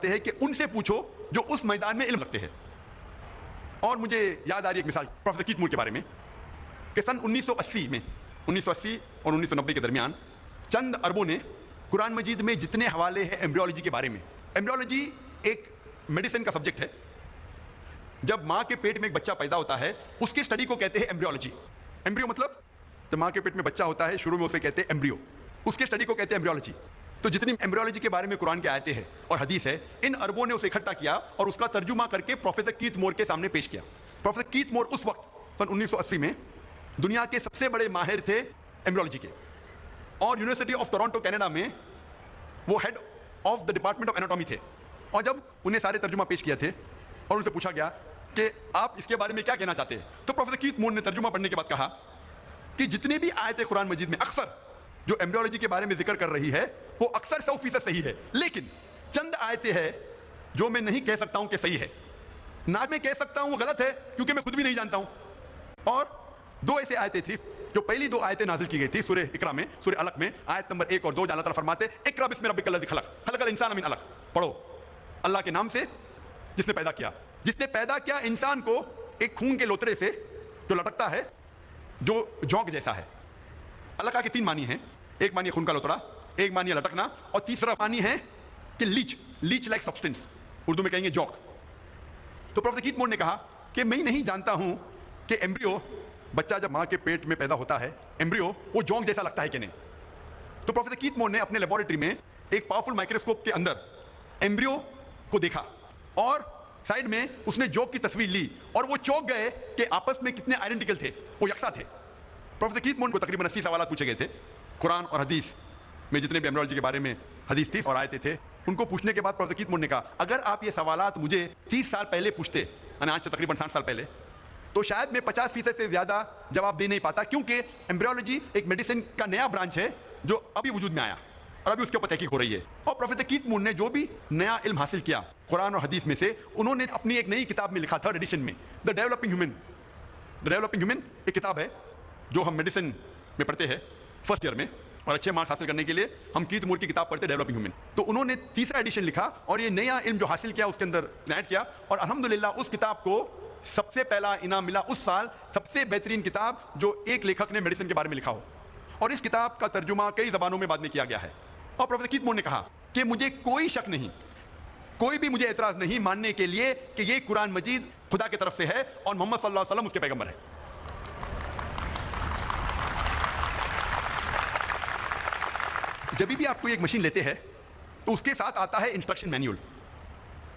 فرماتے ہیں کہ ان سے پوچھو جو اس میدان میں علم رکھتے ہیں. اور مجھے یاد آ رہی ایک مثال پروفیسر کیت مور کے بارے میں کہ سن 1980 اور 1990 کے درمیان چند اربوں نے قرآن مجید میں جتنے حوالے ہیں ایمبریولوجی کے بارے میں. ایمبریولوجی ایک میڈیسن کا سبجیکٹ ہے. جب ماں کے پیٹ میں ایک بچہ پیدا ہوتا ہے اس کی اسٹڈی کو کہتے ہیں ایمبریولوجی. ایمبریو مطلب جب ماں کے پیٹ میں بچہ ہوتا ہے شروع میں اسے کہتے ہیں ایمبریو, اس کی اسٹڈی کو کہتے ہیں ایمبریولوجی. تو جتنی ایمبریولوجی کے بارے میں قرآن کی آیتیں ہیں اور حدیث ہے, ان اربوں نے اسے اکٹھا کیا اور اس کا ترجمہ کر کے پروفیسر کیت مور کے سامنے پیش کیا. پروفیسر کیت مور اس وقت سن 1980 میں دنیا کے سب سے بڑے ماہر تھے ایمبریولوجی کے, اور یونیورسٹی آف ٹورانٹو کینیڈا میں وہ head of the department of anatomy تھے. اور جب انہیں سارے ترجمہ پیش کیا تھے اور ان سے پوچھا گیا کہ آپ اس کے بارے میں کیا کہنا چاہتے ہیں, تو پروفیسر کیت مور نے ترجمہ پڑھنے کے بعد کہا کہ جتنی بھی آیتیں قرآن مجید میں اکثر جو ایمبریولوجی کے بارے میں ذکر کر رہی ہے وہ اکثر 100% صحیح ہے, لیکن چند آیتیں ہیں جو میں نہیں کہہ سکتا ہوں کہ صحیح ہے, نہ میں کہہ سکتا ہوں وہ غلط ہے کیونکہ میں خود بھی نہیں جانتا ہوں. اور دو ایسے آیتیں تھیں, جو پہلی دو آیتیں نازل کی گئی تھی سورہ اقرا میں, سورہ علق میں آیت نمبر 1 اور 2, جہاں اللہ تعالیٰ فرماتے اقرا بسم ربک الذی خلق خلق الانسان من علق, پڑھو اللہ کے نام سے جس نے پیدا کیا. جس نے پیدا کیا انسان کو ایک خون کے لوترے سے جو لٹکتا ہے, جو جوک جیسا ہے. علقہ کے 3 معنی ہیں, ایک معنی خون کا لوترا, ایک معنی لٹکنا, اور تیسرا معنی ہے کہ لیچ لائک سبسٹنس, اردو میں کہیں گے جوک. تو پروفیسر کیت مور نے کہا کہ میں نہیں جانتا ہوں کہ ایمبریو بچہ جب ماں کے پیٹ میں پیدا ہوتا ہے ایمبریو وہ جونک جیسا لگتا ہے کہ نہیں. تو پروفیسر کیت مور نے اپنے لیبارٹری میں ایک پاورفل مائکروسکوپ کے اندر ایمبریو کو دیکھا اور سائڈ میں اس نے جوک کی تصویر لی, اور وہ چونک گئے کہ آپس میں کتنے آئیڈینٹیکل تھے, وہ یکساں تھے. پروفیسر کیت مور کو تقریباً 80 سوالات پوچھے گئے تھے قرآن اور حدیث میں, جتنے بھی ایمبریولوجی کے بارے میں حدیث تھی اور آیتیں تھے. ان کو پوچھنے کے بعد پروفیسر کیت مور نے کہا اگر آپ یہ سوالات مجھے 30 سال پہلے پوچھتے, یعنی آج سے تقریباً 60 سال پہلے, تو شاید میں 50% سے زیادہ جواب دے نہیں پاتا, کیونکہ ایمبریولوجی ایک میڈیسن کا نیا برانچ ہے جو ابھی وجود میں آیا اور ابھی اس کے اوپر تحقیق ہو رہی ہے. اور پروفیسر کیت مور نے جو بھی نیا علم حاصل کیا قرآن اور حدیث میں سے, انہوں نے اپنی ایک نئی کتاب میں لکھا, 3rd ایڈیشن میں, دا ڈیولپنگ ہیومن. ایک کتاب ہے جو ہم میڈیسن میں پڑھتے ہیں فرسٹ ایئر میں, اور اچھے مارکس حاصل کرنے کے لیے ہم کیت مور کی کتاب پڑھتے ہیں ڈیولپنگ ہیومن. تو انہوں نے 3را ایڈیشن لکھا اور یہ نیا علم جو حاصل کیا اس کے اندر ایڈ کیا, اور الحمدللہ اس کتاب کو سب سے پہلا انعام ملا اس سال, سب سے بہترین کتاب جو ایک لیکھک نے میڈیسن کے بارے میں لکھا ہو. اور اس کتاب کا ترجمہ کئی زبانوں میں بعد میں کیا گیا ہے. اور پروفیسر کیت مور نے کہا کہ مجھے کوئی شک نہیں, کوئی بھی مجھے اعتراض نہیں ماننے کے لیے کہ یہ قرآن مجید خدا کی طرف سے ہے اور محمد صلی اللہ علیہ وسلم اس کے پیغمبر ہے. جب بھی آپ کوئی ایک مشین لیتے ہیں تو اس کے ساتھ آتا ہے انسٹرکشن مینیول.